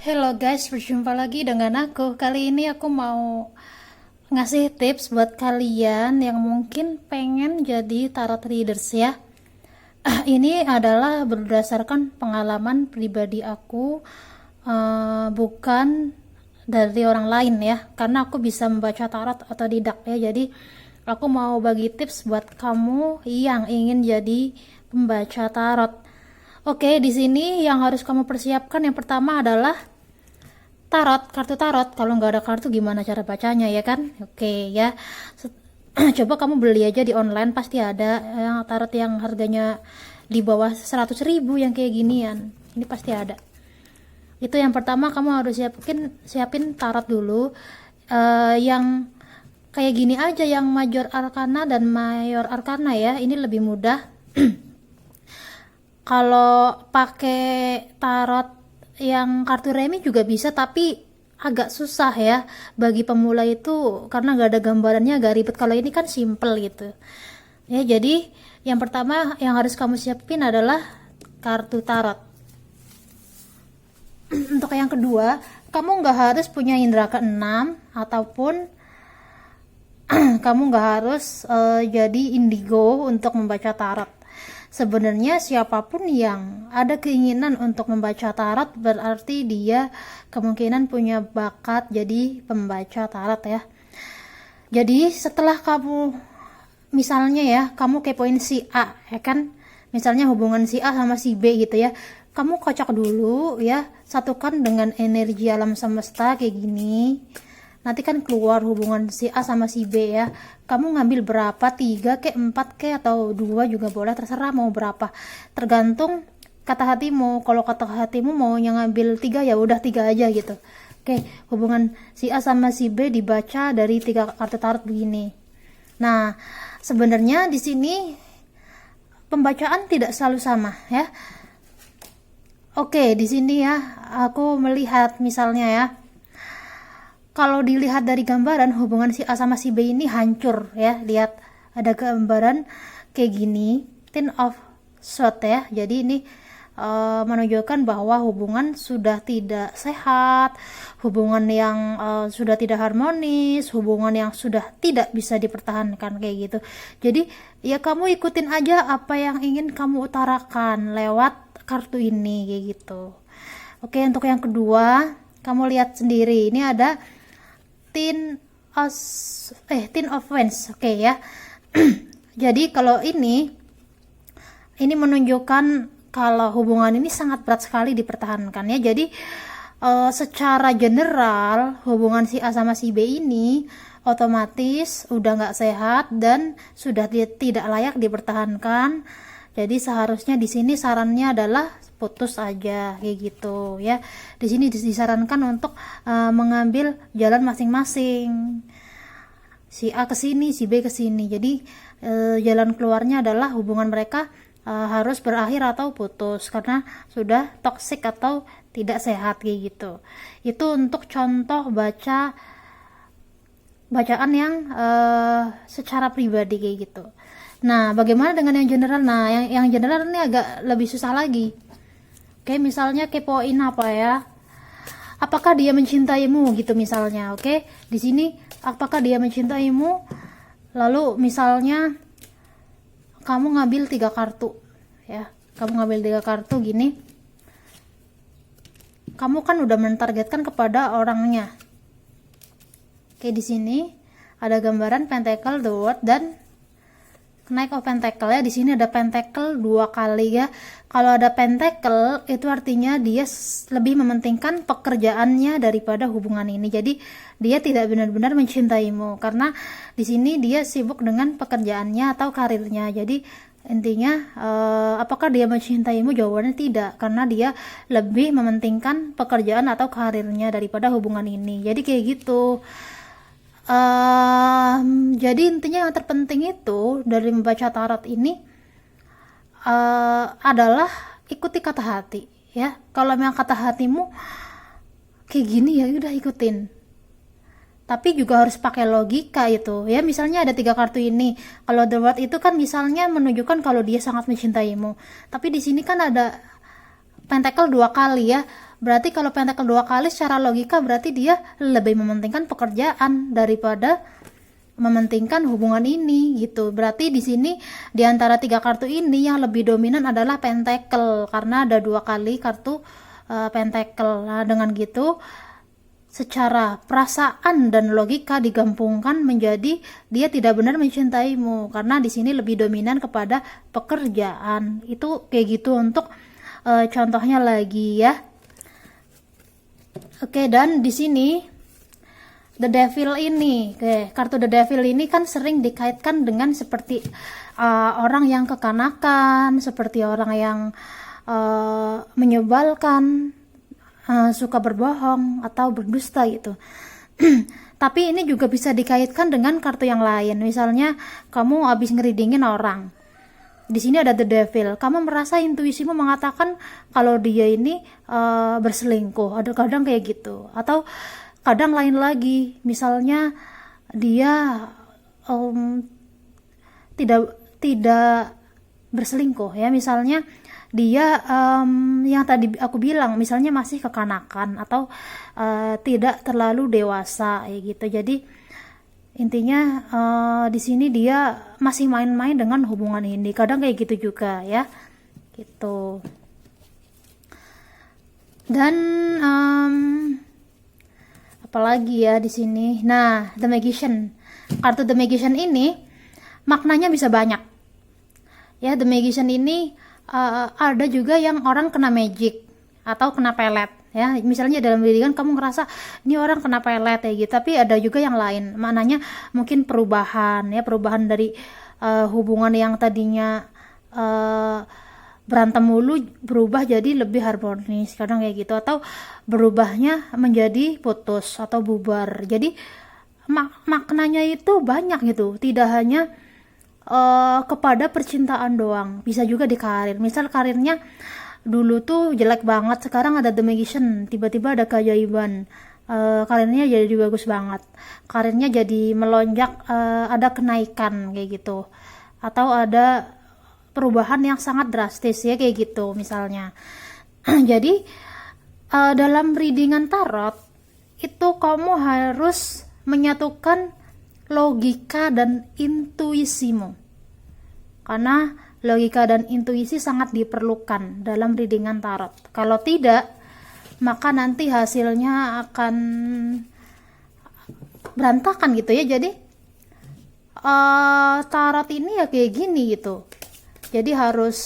Hello guys, berjumpa lagi dengan aku. Kali ini aku mau ngasih tips buat kalian yang mungkin pengen jadi tarot readers ya. Ini adalah berdasarkan pengalaman pribadi aku, bukan dari orang lain ya. Karena aku bisa membaca tarot otodidak ya. Jadi aku mau bagi tips buat kamu yang ingin jadi pembaca tarot. Oke, di sini yang harus kamu persiapkan yang pertama adalah kartu tarot. Kalau nggak ada kartu gimana cara bacanya ya kan? Oke ya. Coba kamu beli aja di online, pasti ada yang tarot yang harganya di bawah 100.000 yang kayak ginian. Ini pasti ada. Itu yang pertama, kamu harus siapin tarot dulu. Yang kayak gini aja, yang major arcana dan mayor arcana ya. Ini lebih mudah. Kalau pakai tarot yang kartu remi juga bisa, tapi agak susah ya bagi pemula itu karena gak ada gambarannya, agak ribet. Kalau ini kan simple gitu ya. Jadi yang pertama yang harus kamu siapin adalah kartu tarot. Untuk yang kedua, kamu gak harus punya indera keenam ataupun kamu gak harus jadi indigo untuk membaca tarot. Sebenarnya siapapun yang ada keinginan untuk membaca tarot berarti dia kemungkinan punya bakat jadi pembaca tarot ya. Jadi setelah kamu, misalnya ya, kamu kepoin si A ya kan, misalnya hubungan si A sama si B gitu ya, kamu kocok dulu ya, satukan dengan energi alam semesta kayak gini. Nanti kan keluar hubungan si A sama si B ya. Kamu ngambil berapa, 3 ke 4 ke atau 2 juga boleh, terserah mau berapa. Tergantung kata hatimu. Kalau kata hatimu mau yang ngambil 3 ya udah 3 aja gitu. Oke, hubungan si A sama si B dibaca dari 3 kartu tarot begini. Nah, sebenarnya di sini pembacaan tidak selalu sama ya. Oke, di sini ya aku melihat misalnya ya, kalau dilihat dari gambaran hubungan si A sama si B ini hancur ya. Lihat ada gambaran kayak gini, Ten of Swords ya. Jadi ini menunjukkan bahwa hubungan sudah tidak sehat, hubungan yang sudah tidak harmonis, hubungan yang sudah tidak bisa dipertahankan kayak gitu. Jadi ya kamu ikutin aja apa yang ingin kamu utarakan lewat kartu ini kayak gitu. Oke, untuk yang kedua, kamu lihat sendiri. Ini ada Ten of Wands. Oke ya. Jadi kalau ini menunjukkan kalau hubungan ini sangat berat sekali dipertahankan ya. Jadi secara general hubungan si A sama si B ini otomatis udah nggak sehat dan sudah tidak layak dipertahankan. Jadi seharusnya di sini sarannya adalah putus aja kayak gitu ya. Di sini disarankan untuk mengambil jalan masing-masing. Si A ke sini, si B ke sini. Jadi jalan keluarnya adalah hubungan mereka harus berakhir atau putus karena sudah toksik atau tidak sehat kayak gitu. Itu untuk contoh bacaan yang secara pribadi kayak gitu. Nah, bagaimana dengan yang general? Nah, yang general ini agak lebih susah lagi. Oke, misalnya kepoin apa ya? Apakah dia mencintaimu gitu misalnya, oke? Di sini apakah dia mencintaimu? Lalu misalnya kamu ngambil 3 kartu ya. Kamu ngambil 3 kartu gini. Kamu kan udah mentargetkan kepada orangnya. Oke, di sini ada gambaran Pentacle, the World, dan Knight of Pentacle ya. Di sini ada Pentacle 2 kali ya. Kalau ada Pentacle itu artinya dia lebih mementingkan pekerjaannya daripada hubungan ini. Jadi dia tidak benar-benar mencintaimu karena di sini dia sibuk dengan pekerjaannya atau karirnya. Jadi intinya apakah dia mencintaimu? Jawabannya tidak, karena dia lebih mementingkan pekerjaan atau karirnya daripada hubungan ini. Jadi kayak gitu. Jadi intinya yang terpenting itu dari membaca tarot ini adalah ikuti kata hati ya. Kalau memang kata hatimu kayak gini ya udah ikutin, tapi juga harus pakai logika itu ya. Misalnya ada 3 kartu ini, kalau the World itu kan misalnya menunjukkan kalau dia sangat mencintaimu, tapi di sini kan ada Pentacle 2 kali ya. Berarti kalau pentakel 2 kali secara logika berarti dia lebih mementingkan pekerjaan daripada mementingkan hubungan ini gitu. Berarti di sini di antara 3 kartu ini yang lebih dominan adalah pentakel karena ada 2 kali kartu pentakel. Nah, dengan gitu secara perasaan dan logika digabungkan menjadi dia tidak benar mencintaimu karena di sini lebih dominan kepada pekerjaan. Itu kayak gitu untuk contohnya lagi ya. Oke, dan di sini The Devil ini, kartu The Devil ini kan sering dikaitkan dengan seperti orang yang kekanakan, seperti orang yang menyebalkan, suka berbohong atau berdusta gitu. Tapi ini juga bisa dikaitkan dengan kartu yang lain. Misalnya kamu habis ngeridingin orang. Di sini ada The Devil. Kamu merasa intuisimu mengatakan kalau dia ini berselingkuh. Ada kadang kayak gitu. Atau kadang lain lagi, misalnya dia tidak berselingkuh ya, misalnya dia yang tadi aku bilang, misalnya masih kekanakan atau tidak terlalu dewasa ya gitu. Jadi intinya di sini dia masih main-main dengan hubungan ini. Kadang kayak gitu juga ya, gitu. Dan apalagi ya di sini. Nah, The Magician. Kartu The Magician ini maknanya bisa banyak. Ya, The Magician ini ada juga yang orang kena magic atau kena pelet. Ya, misalnya dalam pendidikan kamu ngerasa ini orang kena pelet ya gitu. Tapi ada juga yang lain. Maknanya mungkin perubahan ya, perubahan dari hubungan yang tadinya berantem mulu berubah jadi lebih harmonis, kadang kayak gitu, atau berubahnya menjadi putus atau bubar. Jadi maknanya itu banyak gitu, tidak hanya kepada percintaan doang, bisa juga di karir. Misal karirnya dulu tuh jelek banget, sekarang ada The Magician, tiba-tiba ada keajaiban, karirnya jadi bagus banget, karirnya jadi melonjak, ada kenaikan kayak gitu, atau ada perubahan yang sangat drastis ya kayak gitu misalnya. Jadi dalam readingan tarot itu kamu harus menyatukan logika dan intuisimu, karena logika dan intuisi sangat diperlukan dalam readingan tarot. Kalau tidak, maka nanti hasilnya akan berantakan gitu ya. Jadi tarot ini ya kayak gini gitu. Jadi harus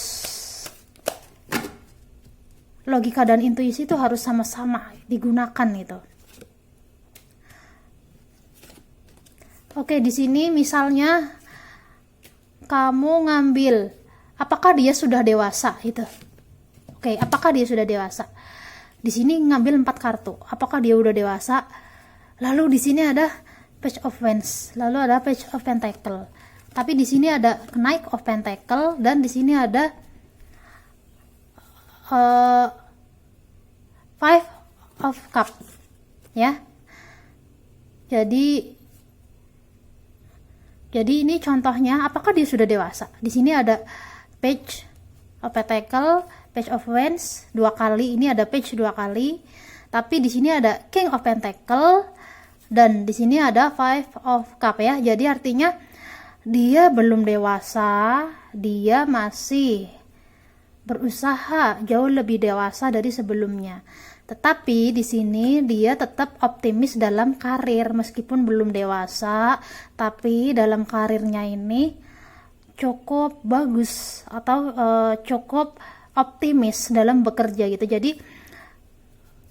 logika dan intuisi itu harus sama-sama digunakan gitu. Oke, di sini misalnya kamu ngambil apakah dia sudah dewasa gitu. Oke, apakah dia sudah dewasa? Di sini ngambil 4 kartu. Apakah dia udah dewasa? Lalu di sini ada Page of Wands, lalu ada Page of Pentacle. Tapi di sini ada Knight of Pentacle dan di sini ada Five of Cup ya. Jadi ini contohnya apakah dia sudah dewasa. Di sini ada Page of Pentacle, Page of Wands 2 kali, ini ada Page 2 kali. Tapi di sini ada King of Pentacle dan di sini ada Five of Cup ya. Jadi artinya dia belum dewasa, dia masih berusaha jauh lebih dewasa dari sebelumnya. Tetapi di sini dia tetap optimis dalam karir meskipun belum dewasa, tapi dalam karirnya ini cukup bagus atau cukup optimis dalam bekerja gitu. Jadi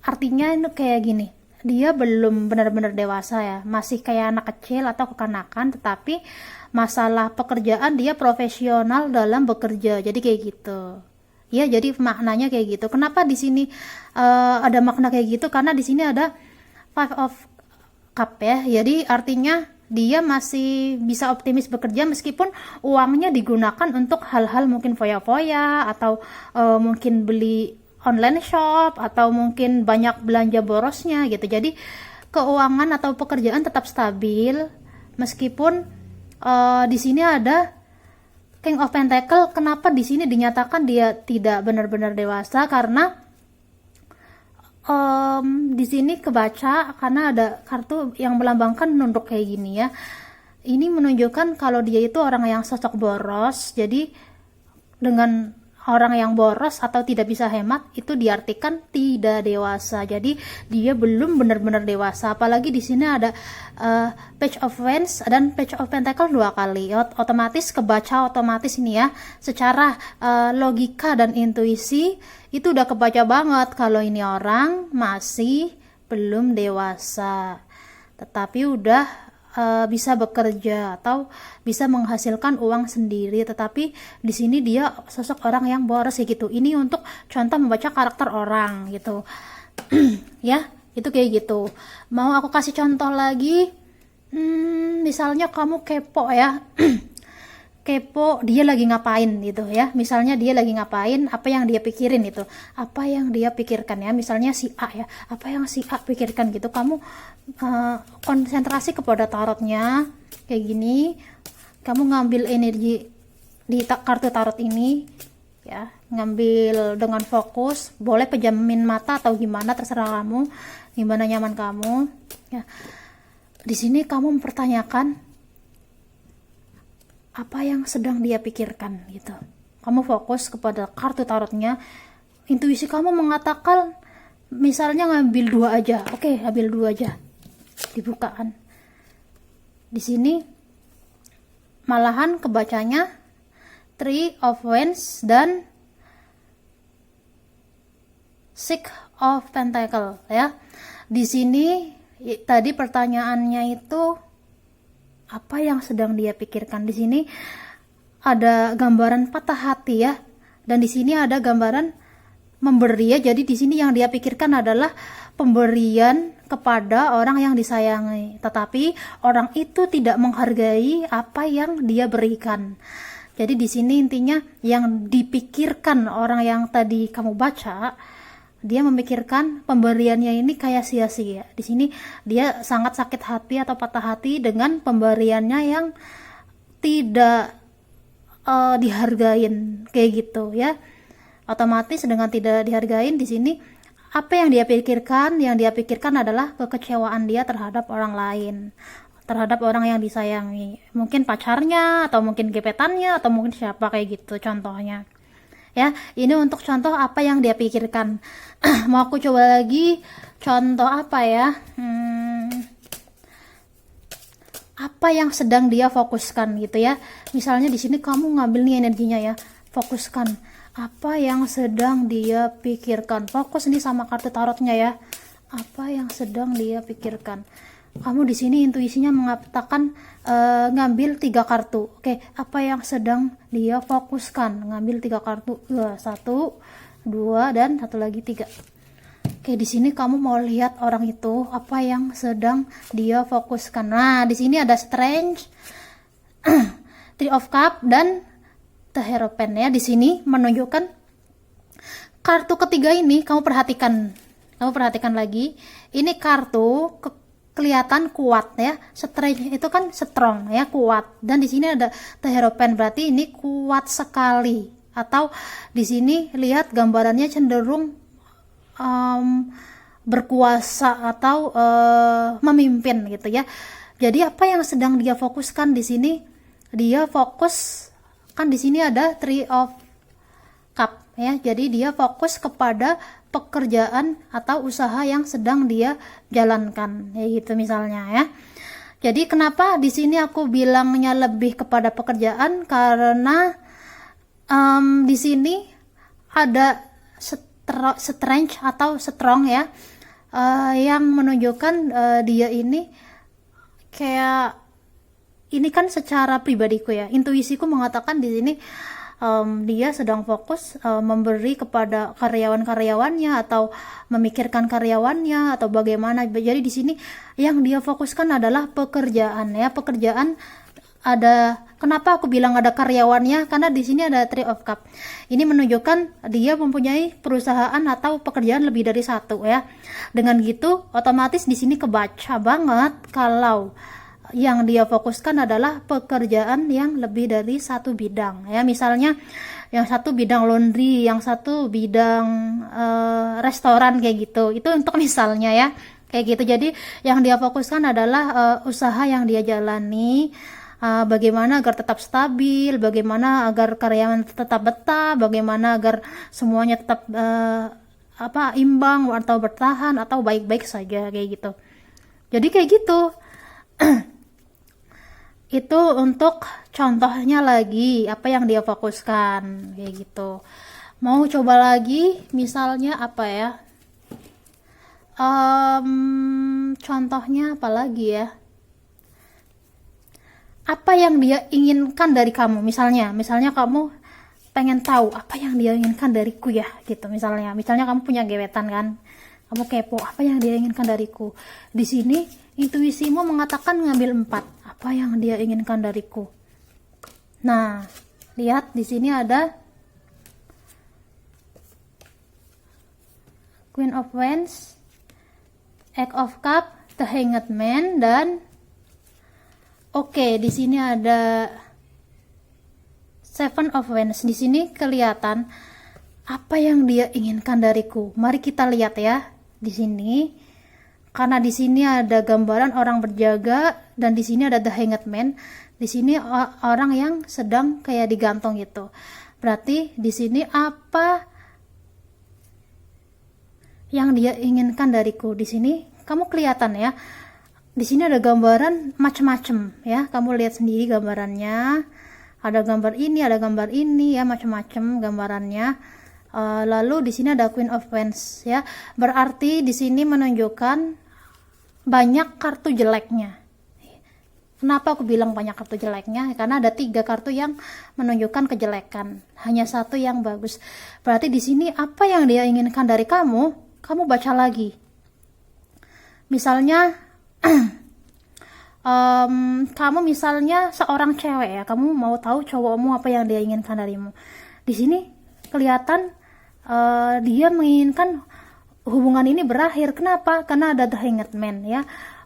artinya ini kayak gini. Dia belum benar-benar dewasa ya, masih kayak anak kecil atau kekanakan, tetapi masalah pekerjaan dia profesional dalam bekerja. Jadi kayak gitu. Ya, jadi maknanya kayak gitu. Kenapa di sini ada makna kayak gitu? Karena di sini ada Five of Cup ya. Jadi artinya dia masih bisa optimis bekerja meskipun uangnya digunakan untuk hal-hal mungkin foya-foya atau mungkin beli online shop atau mungkin banyak belanja borosnya gitu. Jadi keuangan atau pekerjaan tetap stabil meskipun di sini ada King of Pentacle. Kenapa di sini dinyatakan dia tidak benar-benar dewasa? Karena Di sini kebaca karena ada kartu yang melambangkan nunduk kayak gini ya. Ini menunjukkan kalau dia itu orang yang sosok boros. Jadi dengan orang yang boros atau tidak bisa hemat itu diartikan tidak dewasa. Jadi dia belum benar-benar dewasa. Apalagi di sini ada Page of Wands dan Page of Pentacle 2 kali. Otomatis kebaca otomatis ini ya. Secara logika dan intuisi itu udah kebaca banget kalau ini orang masih belum dewasa. Tetapi udah bisa bekerja atau bisa menghasilkan uang sendiri, tetapi di sini dia sosok orang yang boros ya gitu. Ini untuk contoh membaca karakter orang gitu. Ya, itu kayak gitu. Mau aku kasih contoh lagi? Misalnya kamu kepo ya. Kepo dia lagi ngapain gitu ya, misalnya dia lagi ngapain, apa yang dia pikirin itu, apa yang dia pikirkan ya, misalnya si A ya, apa yang si A pikirkan gitu. Kamu konsentrasi kepada tarotnya kayak gini, kamu ngambil energi di kartu tarot ini ya, ngambil dengan fokus, boleh pejamin mata atau gimana terserah kamu, gimana nyaman kamu ya. Di sini kamu mempertanyakan apa yang sedang dia pikirkan gitu. Kamu fokus kepada kartu tarotnya. Intuisi kamu mengatakan misalnya ngambil 2 aja. Oke, ambil 2 aja. Dibukaan. Di sini malahan kebacanya Three of Wands dan Six of Pentacle ya. Di sini tadi pertanyaannya itu apa yang sedang dia pikirkan. Di sini ada gambaran patah hati ya, dan di sini ada gambaran memberi ya. Jadi di sini yang dia pikirkan adalah pemberian kepada orang yang disayangi, tetapi orang itu tidak menghargai apa yang dia berikan. Jadi di sini intinya yang dipikirkan orang yang tadi kamu baca, dia memikirkan pemberiannya ini kayak sia-sia. Di sini dia sangat sakit hati atau patah hati dengan pemberiannya yang tidak dihargain kayak gitu ya. Otomatis dengan tidak dihargain di sini apa yang dia pikirkan? Yang dia pikirkan adalah kekecewaan dia terhadap orang lain, terhadap orang yang disayangi. Mungkin pacarnya atau mungkin gebetannya atau mungkin siapa kayak gitu contohnya. Ya, ini untuk contoh apa yang dia pikirkan. Mau aku coba lagi contoh apa ya? Apa yang sedang dia fokuskan gitu ya. Misalnya di sini kamu ngambil nih energinya ya. Fokuskan apa yang sedang dia pikirkan. Fokus nih sama kartu tarotnya ya. Apa yang sedang dia pikirkan. Kamu di sini intuisinya mengatakan ngambil 3 kartu. Oke, apa yang sedang dia fokuskan? Ngambil 3 kartu. 1, 2 dan satu lagi 3. Oke, di sini kamu mau lihat orang itu apa yang sedang dia fokuskan. Nah, di sini ada Strange, Three of Cup dan The Hierophant ya. Di sini menunjukkan kartu ketiga ini kamu perhatikan. Kamu perhatikan lagi. Ini kartu kelihatan kuat ya. Strange itu kan strong ya, kuat. Dan di sini ada The Hierophant, berarti ini kuat sekali. Atau di sini lihat gambarannya cenderung berkuasa atau memimpin gitu ya. Jadi apa yang sedang dia fokuskan di sini? Dia fokus kan di sini ada Three of Cup ya. Jadi dia fokus kepada pekerjaan atau usaha yang sedang dia jalankan ya gitu misalnya ya. Jadi kenapa di sini aku bilangnya lebih kepada pekerjaan, karena di sini ada strange atau strong ya, yang menunjukkan dia ini kayak ini kan secara pribadiku ya, intuisiku mengatakan di sini dia sedang fokus memberi kepada karyawan-karyawannya atau memikirkan karyawannya atau bagaimana. Jadi di sini yang dia fokuskan adalah pekerjaan ya, pekerjaan. Ada kenapa aku bilang ada karyawannya, karena di sini ada Three of Cup. Ini menunjukkan dia mempunyai perusahaan atau pekerjaan lebih dari satu ya. Dengan gitu otomatis di sini kebaca banget kalau yang dia fokuskan adalah pekerjaan yang lebih dari satu bidang ya. Misalnya yang satu bidang laundry, yang satu bidang restoran kayak gitu. Itu untuk misalnya ya, kayak gitu. Jadi yang dia fokuskan adalah usaha yang dia jalani, bagaimana agar tetap stabil, bagaimana agar karyawan tetap betah, bagaimana agar semuanya tetap imbang atau bertahan atau baik-baik saja kayak gitu. Jadi kayak gitu. Itu untuk contohnya lagi apa yang dia fokuskan kayak gitu. Mau coba lagi misalnya apa ya, contohnya apa lagi ya, apa yang dia inginkan dari kamu, misalnya kamu pengen tahu apa yang dia inginkan dariku ya gitu. Misalnya kamu punya gebetan kan, kamu kepo apa yang dia inginkan dariku. Di sini intuisimu mengatakan ngambil 4, apa yang dia inginkan dariku. Nah, lihat di sini ada Queen of Wands, Eight of Cup, The Hanged Man, dan di sini ada Seven of Wands. Di sini kelihatan apa yang dia inginkan dariku. Mari kita lihat ya di sini. Karena di sini ada gambaran orang berjaga dan di sini ada The Hanged Man. Di sini orang yang sedang kayak digantung gitu. Berarti di sini apa yang dia inginkan dariku. Di sini kamu kelihatan ya. Di sini ada gambaran macam-macam ya. Kamu lihat sendiri gambarannya. Ada gambar ini ya, macam-macam gambarannya. Lalu di sini ada Queen of Wands ya. Berarti di sini menunjukkan banyak kartu jeleknya. Kenapa aku bilang banyak kartu jeleknya? Karena ada 3 kartu yang menunjukkan kejelekan, hanya 1 yang bagus. Berarti di sini apa yang dia inginkan dari kamu, kamu baca lagi. Misalnya kamu misalnya seorang cewek ya, kamu mau tahu cowokmu apa yang dia inginkan darimu. Di sini kelihatan dia menginginkan hubungan ini berakhir. Kenapa? Karena ada The Hanged Man ya.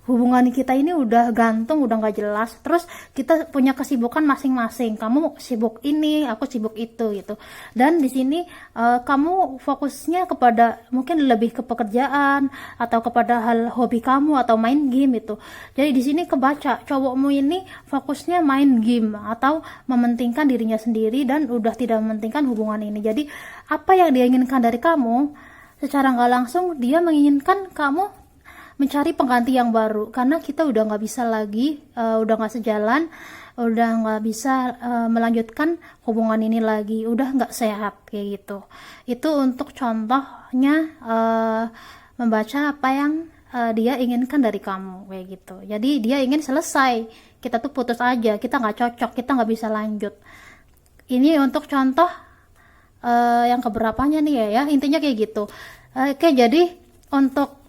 Hubungan kita ini udah gantung, udah nggak jelas. Terus kita punya kesibukan masing-masing. Kamu sibuk ini, aku sibuk itu gitu. Dan di sini kamu fokusnya kepada mungkin lebih ke pekerjaan atau kepada hal hobi kamu atau main game itu. Jadi di sini kebaca cowokmu ini fokusnya main game atau mementingkan dirinya sendiri dan udah tidak mementingkan hubungan ini. Jadi apa yang dia inginkan dari kamu, secara nggak langsung dia menginginkan kamu mencari pengganti yang baru, karena kita udah nggak bisa lagi, udah nggak sejalan, udah nggak bisa melanjutkan hubungan ini lagi, udah nggak sehat kayak gitu. Itu untuk contohnya membaca apa yang dia inginkan dari kamu kayak gitu. Jadi dia ingin selesai, kita tuh putus aja, kita nggak cocok, kita nggak bisa lanjut. Ini untuk contoh yang keberapanya nih ya, intinya kayak gitu. Jadi untuk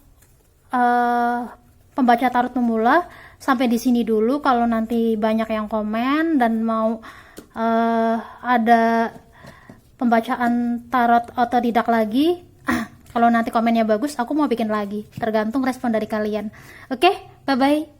pembaca tarot pemula sampai di sini dulu. Kalau nanti banyak yang komen dan mau ada pembacaan tarot otodidak lagi, kalau nanti komennya bagus, aku mau bikin lagi, tergantung respon dari kalian. Oke, bye bye.